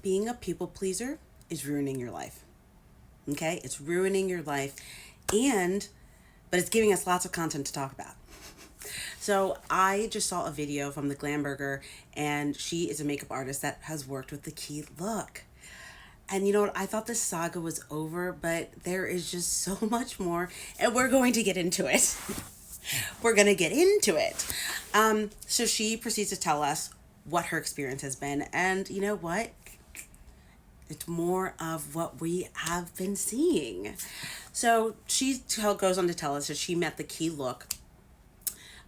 being a people pleaser is ruining your life. Okay? It's ruining your life. And, but it's giving us lots of content to talk about. So I just saw a video from the Glamburger, and she is a makeup artist that has worked with the key look. And you know what? I thought this saga was over, but there is just so much more, and we're going to get into it. We're going to get into it. So she proceeds to tell us what her experience has been. And you know what? It's more of what we have been seeing. So goes on to tell us that she met the key look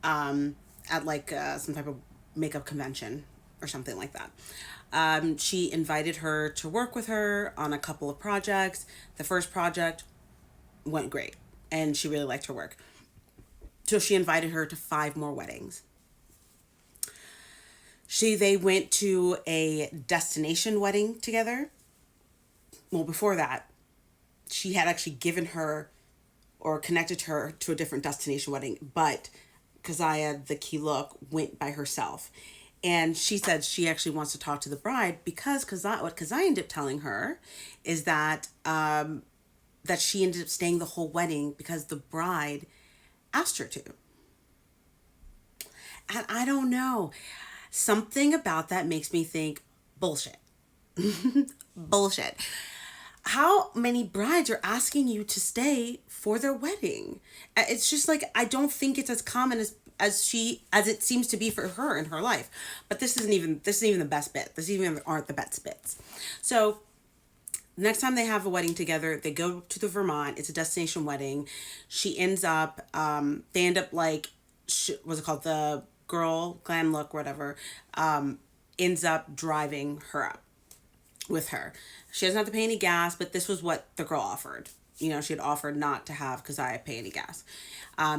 at like some type of makeup convention or something like that. She invited her to work with her on a couple of projects. The first project went great, and she really liked her work. So she invited her to 5 more weddings. They went to a destination wedding together. Well, before that, she had actually given her or connected her to a different destination wedding, but Keziah, the key look, went by herself. And she said she actually wants to talk to the bride because what Keziah ended up telling her is that that she ended up staying the whole wedding because the bride asked her to. And I don't know. Something about that makes me think bullshit. Bullshit. How many brides are asking you to stay for their wedding? It's just like, I don't think it's as common as it seems to be for her in her life. But this isn't even the best bit. This even aren't the best bits. So next time they have a wedding together, they go to the Vermont. It's a destination wedding. They end up like, what's it called? The girl, glam look, whatever, ends up driving her up with her. She doesn't have to pay any gas, but this was what the girl offered. You know, she had offered not to have Keziah pay any gas.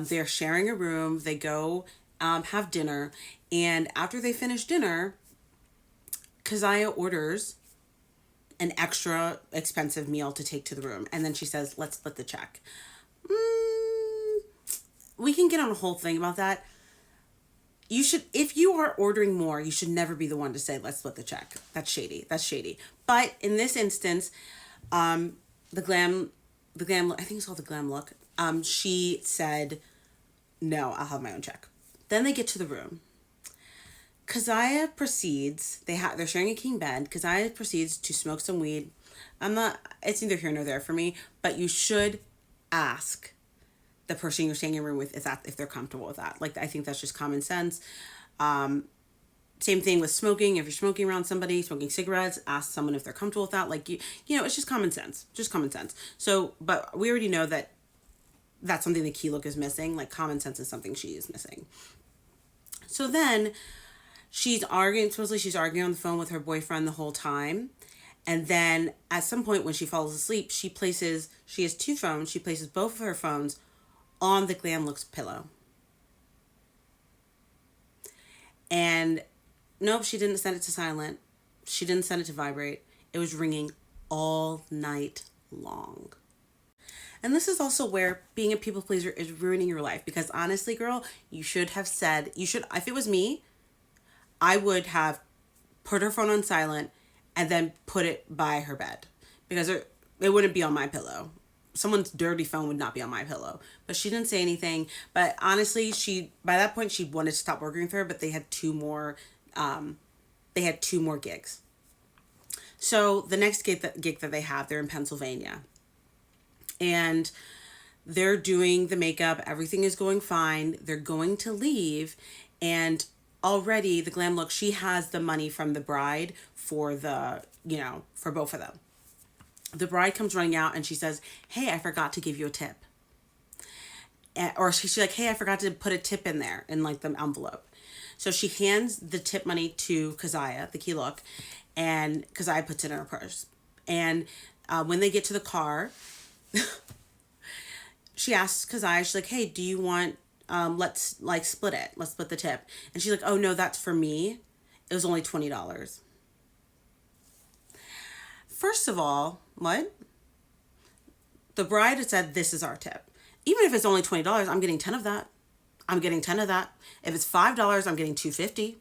They're sharing a room. They go have dinner. And after they finish dinner, Keziah orders an extra expensive meal to take to the room. And then she says, let's split the check. We can get on a whole thing about that. You should, if you are ordering more, you should never be the one to say, let's split the check. That's shady. But in this instance, the glam, I think it's called the glam look. She said, no, I'll have my own check. Then they get to the room. Keziah proceeds, they're sharing a king bed. Keziah proceeds to smoke some weed. It's neither here nor there for me, but you should ask the person you're staying in a room with if they're comfortable with that. Like, I think that's just common sense. Same thing with smoking. If you're smoking around somebody, smoking cigarettes, ask someone if they're comfortable with that. Like, you know, it's just common sense. So, but we already know that that's something the key look is missing. Like, common sense is something she is missing. So then supposedly she's arguing on the phone with her boyfriend the whole time. And then at some point when she falls asleep, she has 2 phones. She places both of her phones on the glam look's pillow. And nope, she didn't set it to silent. She didn't set it to vibrate. It was ringing all night long. And this is also where being a people pleaser is ruining your life. Because honestly, girl, if it was me, I would have put her phone on silent and then put it by her bed. Because it wouldn't be on my pillow. Someone's dirty phone would not be on my pillow. But she didn't say anything. But honestly, by that point, she wanted to stop working with her, but they had 2 more gigs. So the next gig that they have, they're in Pennsylvania. And they're doing the makeup. Everything is going fine. They're going to leave. And already the glam look, she has the money from the bride for both of them. The bride comes running out and she says, hey, I forgot to give you a tip. Or she's like, hey, I forgot to put a tip in there in like the envelope. So she hands the tip money to Keziah, the key look, and Keziah puts it in her purse. And when they get to the car, she asks Keziah, she's like, hey, do you want, let's like split it. Let's split the tip. And she's like, oh no, that's for me. It was only $20. First of all, what? The bride had said, this is our tip. Even if it's only $20, I'm getting 10 of that. If it's $5, I'm getting $2.50.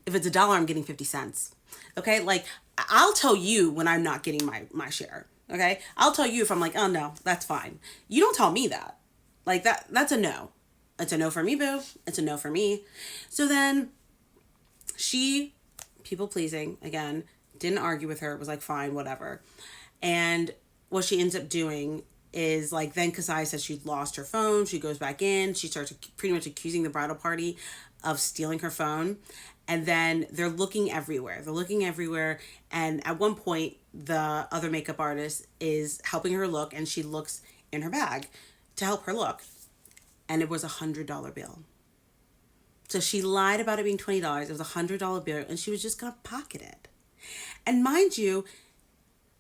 If it's $1, I'm getting 50 cents. Okay, like I'll tell you when I'm not getting my share. Okay, I'll tell you if I'm like, oh no, that's fine. You don't tell me that. Like that's a no. It's a no for me, boo. It's a no for me. So then she, people pleasing again, didn't argue with her. It was like, fine, whatever. And what she ends up doing is like, then Kasai says she lost her phone. She goes back in. She starts pretty much accusing the bridal party of stealing her phone. And then they're looking everywhere. They're looking everywhere. And at one point, the other makeup artist is helping her look, and she looks in her bag to help her look. And it was $100 bill. So she lied about it being $20. It was $100 bill, and she was just gonna pocket it. And mind you,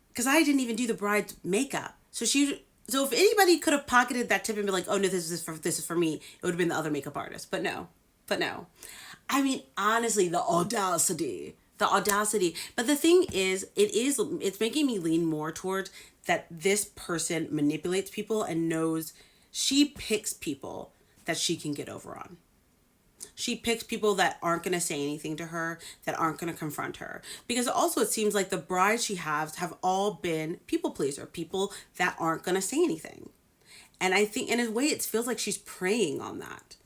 because I didn't even do the bride's makeup, so if anybody could have pocketed that tip and be like, oh no, this is for me, it would have been the other makeup artist. But no. I mean, honestly, the audacity. But the thing is, it's making me lean more towards that this person manipulates people and knows she picks people that she can get over on. She picks people that aren't going to say anything to her, that aren't going to confront her. Because also it seems like the brides she has have all been people pleaser, people that aren't going to say anything. And I think in a way it feels like she's preying on that.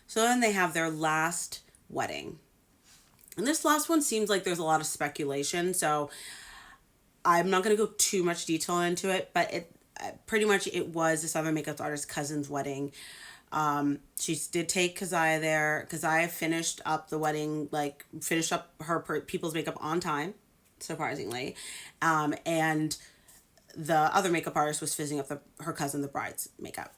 So then they have their last wedding. And this last one seems like there's a lot of speculation. So I'm not going to go too much detail into it, but pretty much it was this other makeup artist's cousin's wedding. She did take Keziah there. Keziah finished up the wedding, like finished up her people's makeup on time, surprisingly. And the other makeup artist was fizzing up her cousin, the bride's makeup.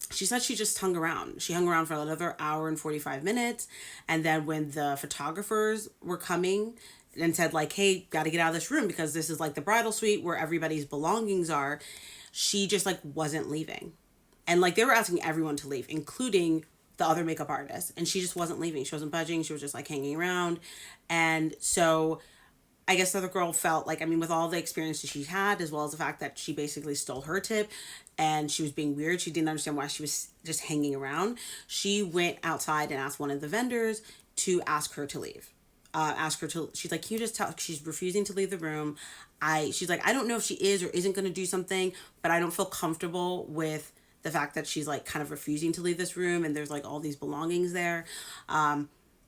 She said she just hung around. She hung around for another hour and 45 minutes. And then when the photographers were coming and said like, hey, got to get out of this room because this is like the bridal suite where everybody's belongings are, she just like wasn't leaving. And like they were asking everyone to leave, including the other makeup artist. And she just wasn't leaving. She wasn't budging. She was just like hanging around. And so I guess the other girl felt like, I mean, with all the experiences she had, as well as the fact that she basically stole her tip and she was being weird, she didn't understand why she was just hanging around. She went outside and asked one of the vendors to ask her to leave. She's like, can you just tell, she's refusing to leave the room. She's like, I don't know if she is or isn't going to do something, but I don't feel comfortable with the fact that she's like kind of refusing to leave this room and there's like all these belongings there.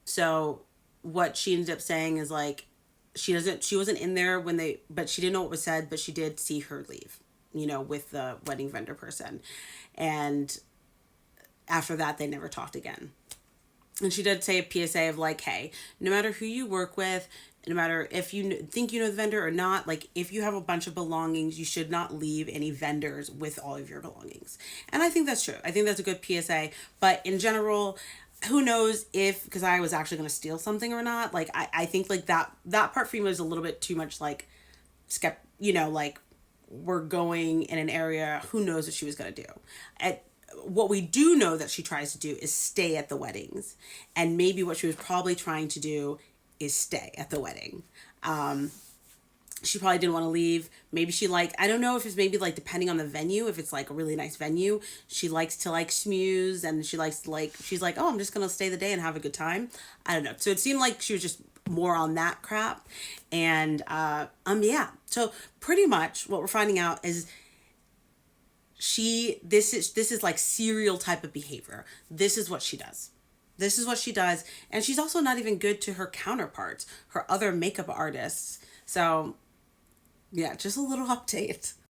So what she ended up saying is like, she wasn't in there but she didn't know what was said, but she did see her leave, with the wedding vendor person. And after that, they never talked again. And she did say a PSA of like, hey, no matter who you work with, no matter if you think you know the vendor or not, like if you have a bunch of belongings, you should not leave any vendors with all of your belongings. And I think that's true. I think that's a good PSA. But in general, who knows because I was actually going to steal something or not. Like, I think like that part for me was a little bit too much like, like we're going in an area, who knows what she was going to do. What we do know that she tries to do is stay at the weddings. And maybe what she was probably trying to do is stay at the wedding. She probably didn't want to leave. Maybe she I don't know if it's maybe like depending on the venue, if it's like a really nice venue, she likes to like smooze and she likes to she's like, oh, I'm just going to stay the day and have a good time. I don't know. So it seemed like she was just more on that crap. And, yeah. So pretty much what we're finding out is this is like serial type of behavior. This is what she does. And she's also not even good to her counterparts, her other makeup artists. So yeah, just a little update.